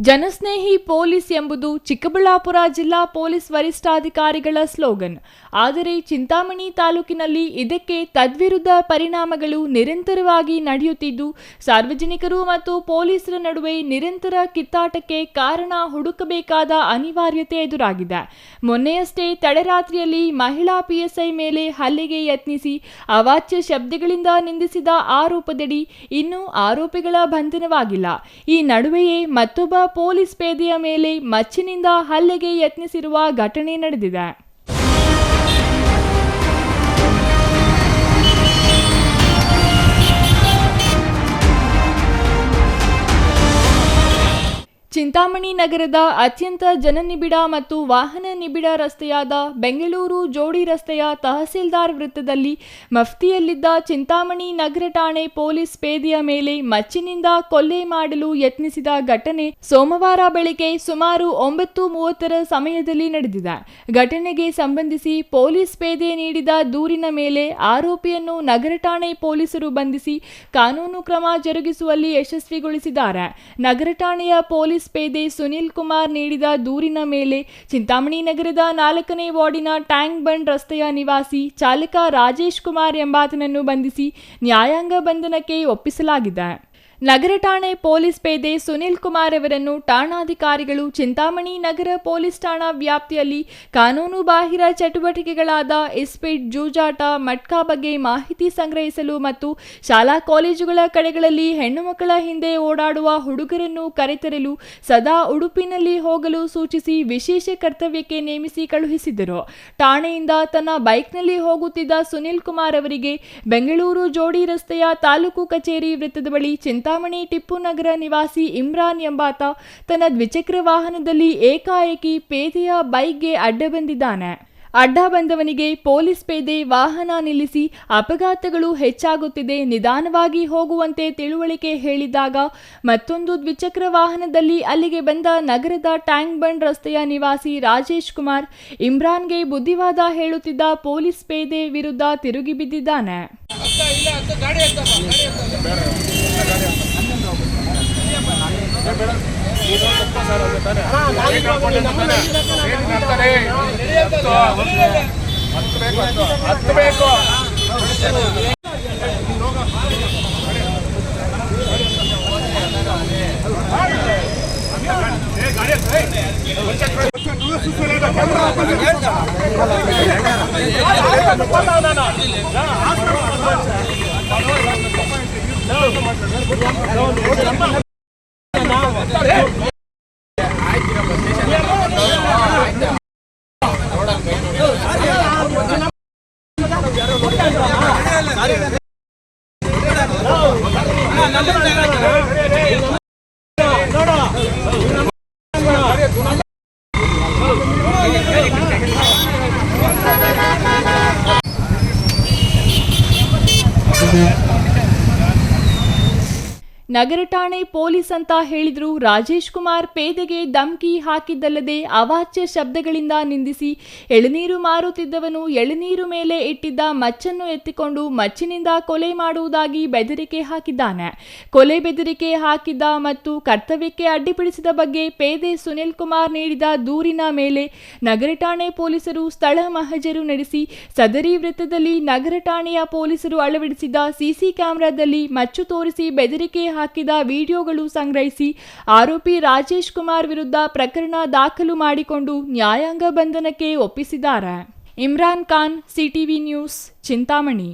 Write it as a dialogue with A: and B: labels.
A: ಜನಸ್ನೇಹಿ police ಎಂಬುದು ಚಿಕ್ಕಬಳ್ಳಾಪುರ ಜಿಲ್ಲಾ police ವರಿಷ್ಠಾಧಿಕಾರಿಗಳ slogan. ಆದರೆ ಚಿಂತಾಮಣಿ ತಾಲೂಕಿನಲ್ಲಿ ಇದಕ್ಕೆ ತದ್ವಿರುದ್ಧ ಪರಿಣಾಮಗಳು ನಿರಂತರವಾಗಿ ನಡೆಯುತ್ತಿದ್ದು, ಸಾರ್ವಜನಿಕರು ಮತ್ತು ಪೊಲೀಸರ ನಡುವೆ ನಿರಂತರ ಕಿತ್ತಾಟಕ್ಕೆ ಕಾರಣ ಹುಡುಕಬೇಕಾದ ಅನಿವಾರ್ಯತೆ ಎದುರಾಗಿದೆ. ಮೊನ್ನೆಯಷ್ಟೇ ತಡರಾತ್ರಿಯಲ್ಲಿ ಮಹಿಳಾ ಪಿಎಸ್ಐ ಮೇಲೆ ಹಲ್ಲೆಗೆ ಯತ್ನಿಸಿ ಅವಾಚ್ಯ ಶಬ್ದಗಳಿಂದ ನಿಂದಿಸಿದ ಆರೋಪದಡಿ ಇನ್ನೂ ಆರೋಪಿಗಳ ಬಂಧನವಾಗಿಲ್ಲ. ಈ ನಡುವೆಯೇ ಮತ್ತೊಬ್ಬ ಪೊಲೀಸ್ ಪೇದೆಯ ಮೇಲೆ ಮಚ್ಚಿನಿಂದ ಹಲ್ಲೆಗೆ ಯತ್ನಿಸಿರುವ ಘಟನೆ ನಡೆದಿದೆ. ಚಿಂತಾಮಣಿ ನಗರದ ಅತ್ಯಂತ ಜನನಿಬಿಡ ಮತ್ತು ವಾಹನ ನಿಬಿಡ ರಸ್ತೆಯಾದ ಬೆಂಗಳೂರು ಜೋಡಿ ರಸ್ತೆಯ ತಹಸೀಲ್ದಾರ್ ವೃತ್ತದಲ್ಲಿ ಮಫ್ತಿಯಲ್ಲಿದ್ದ ಚಿಂತಾಮಣಿ ನಗರ ಠಾಣೆ ಪೊಲೀಸ್ ಪೇದೆಯ ಮೇಲೆ ಮಚ್ಚಿನಿಂದ ಕೊಲೆ ಮಾಡಲು ಯತ್ನಿಸಿದ ಘಟನೆ ಸೋಮವಾರ ಬೆಳಗ್ಗೆ ಸುಮಾರು 9:30 ಸಮಯದಲ್ಲಿ ನಡೆದಿದೆ. ಘಟನೆಗೆ ಸಂಬಂಧಿಸಿ ಪೊಲೀಸ್ ಪೇದೆ ನೀಡಿದ ದೂರಿನ ಮೇಲೆ ಆರೋಪಿಯನ್ನು ನಗರ ಠಾಣೆ ಪೊಲೀಸರು ಬಂಧಿಸಿ ಕಾನೂನು ಕ್ರಮ ಜರುಗಿಸುವಲ್ಲಿ ಯಶಸ್ವಿಗೊಳಿಸಿದ್ದಾರೆ. ನಗರ ಠಾಣೆಯ ಪೊಲೀಸ್ ಪೇದೆ ಸುನಿಲ್ ಕುಮಾರ್ ನೀಡಿದ ದೂರಿನ ಮೇಲೆ ಚಿಂತಾಮಣಿ ನಗರದ 4ನೇ ವಾರ್ಡಿನ ಟ್ಯಾಂಕ್ ಬಂಡ್ ರಸ್ತೆಯ ನಿವಾಸಿ ಚಾಲಕ ರಾಜೇಶ್ ಕುಮಾರ್ ಎಂಬಾತನನ್ನು ಬಂಧಿಸಿ ನ್ಯಾಯಾಂಗ ಬಂಧನಕ್ಕೆ ಒಪ್ಪಿಸಲಾಗಿದೆ. ನಗರ ಠಾಣೆ ಪೊಲೀಸ್ ಪೇದೆ ಸುನಿಲ್ ಕುಮಾರ್ ಅವರನ್ನು ಠಾಣಾಧಿಕಾರಿಗಳು ಚಿಂತಾಮಣಿ ನಗರ ಪೊಲೀಸ್ ಠಾಣಾ ವ್ಯಾಪ್ತಿಯಲ್ಲಿ ಕಾನೂನು ಬಾಹಿರ ಚಟುವಟಿಕೆಗಳಾದ ಇಸ್ಪೀಟ್, ಜೂಜಾಟ, ಮಟ್ಕಾ ಬಗ್ಗೆ ಮಾಹಿತಿ ಸಂಗ್ರಹಿಸಲು ಮತ್ತು ಶಾಲಾ ಕಾಲೇಜುಗಳ ಕಡೆಗಳಲ್ಲಿ ಹೆಣ್ಣು ಮಕ್ಕಳ ಹಿಂದೆ ಓಡಾಡುವ ಹುಡುಗರನ್ನು ಕರೆತರಲು ಸದಾ ಉಡುಪಿನಲ್ಲಿ ಹೋಗಲು ಸೂಚಿಸಿ ವಿಶೇಷ ಕರ್ತವ್ಯಕ್ಕೆ ನೇಮಿಸಿ ಕಳುಹಿಸಿದ್ದರು. ಠಾಣೆಯಿಂದ ತನ್ನ ಬೈಕ್ನಲ್ಲಿ ಹೋಗುತ್ತಿದ್ದ ಸುನಿಲ್ ಕುಮಾರ್ ಅವರಿಗೆ ಬೆಂಗಳೂರು ಜೋಡಿ ರಸ್ತೆಯ ತಾಲೂಕು ಕಚೇರಿ ವೃತ್ತದ ಬಳಿ ಚಿಂತಾಮಣಿ ಟಿಪ್ಪು ನಗರ ನಿವಾಸಿ ಇಮ್ರಾನ್ ಎಂಬಾತ ತನ್ನ ದ್ವಿಚಕ್ರ ವಾಹನದಲ್ಲಿ ಏಕಾಏಕಿ ಪೇದೆಯ ಬೈಕ್ಗೆ ಅಡ್ಡ ಬಂದಿದ್ದಾನೆ. ಅಡ್ಡ ಬಂದವನಿಗೆ ಪೊಲೀಸ್ ಪೇದೆ ವಾಹನ ನಿಲ್ಲಿಸಿ ಅಪಘಾತಗಳು ಹೆಚ್ಚಾಗುತ್ತಿದೆ, ನಿಧಾನವಾಗಿ ಹೋಗುವಂತೆ ತಿಳುವಳಿಕೆ ಹೇಳಿದಾಗ ಮತ್ತೊಂದು ದ್ವಿಚಕ್ರ ವಾಹನದಲ್ಲಿ ಅಲ್ಲಿಗೆ ಬಂದ ನಗರದ ಟ್ಯಾಂಕ್ ಬಂಡ್ ರಸ್ತೆಯ ನಿವಾಸಿ ರಾಜೇಶ್ ಕುಮಾರ್ ಇಮ್ರಾನ್ಗೆ ಬುದ್ಧಿವಾದ ಹೇಳುತ್ತಿದ್ದ ಪೊಲೀಸ್ ಪೇದೆ ವಿರುದ್ಧ ತಿರುಗಿ ಬಿದ್ದಿದ್ದಾನೆ. ನಗರ ಠಾಣೆ ಪೊಲೀಸ್ ಅಂತ ಹೇಳಿದ್ರು. ರಾಜೇಶ್ ಕುಮಾರ್ ಪೇದೆಗೆ ಧಮ್ಕಿ ಹಾಕಿದ್ದಲ್ಲದೆ ಅವಾಚ್ಯ ಶಬ್ದಗಳಿಂದ ನಿಂದಿಸಿ ಎಳನೀರು ಮಾರುತ್ತಿದ್ದವನು ಎಳನೀರು ಮೇಲೆ ಇಟ್ಟಿದ್ದ ಮಚ್ಚನ್ನು ಎತ್ತಿಕೊಂಡು ಮಚ್ಚಿನಿಂದ ಕೊಲೆ ಮಾಡುವುದಾಗಿ ಬೆದರಿಕೆ ಹಾಕಿದ್ದಾನೆ. ಕೊಲೆ ಬೆದರಿಕೆ ಹಾಕಿದ್ದ ಮತ್ತು ಕರ್ತವ್ಯಕ್ಕೆ ಅಡ್ಡಿಪಡಿಸಿದ ಬಗ್ಗೆ ಪೇದೆ ಸುನಿಲ್ ಕುಮಾರ್ ನೀಡಿದ ದೂರಿನ ಮೇಲೆ ನಗರ ಠಾಣೆ ಪೊಲೀಸರು ಸ್ಥಳ ಮಹಜರು ನಡೆಸಿ ಸದರಿ ವೃತ್ತದಲ್ಲಿ ನಗರ ಠಾಣೆಯ ಪೊಲೀಸರು ಅಳವಡಿಸಿದ ಸಿಸಿ ಕ್ಯಾಮೆರಾದಲ್ಲಿ ಮಚ್ಚು ತೋರಿಸಿ ಬೆದರಿಕೆ ಹಾಕಿದ ವಿಡಿಯೋಗಳು ಸಂಗ್ರಹಿಸಿ ಆರೋಪಿ ರಾಜೇಶ್ ಕುಮಾರ್ ವಿರುದ್ಧ ಪ್ರಕರಣ ದಾಖಲು ಮಾಡಿಕೊಂಡು ನ್ಯಾಯಾಂಗ ಬಂಧನಕ್ಕೆ ಒಪ್ಪಿಸಿದ್ದಾರೆ. Imran Khan, CTV news, Chintamani.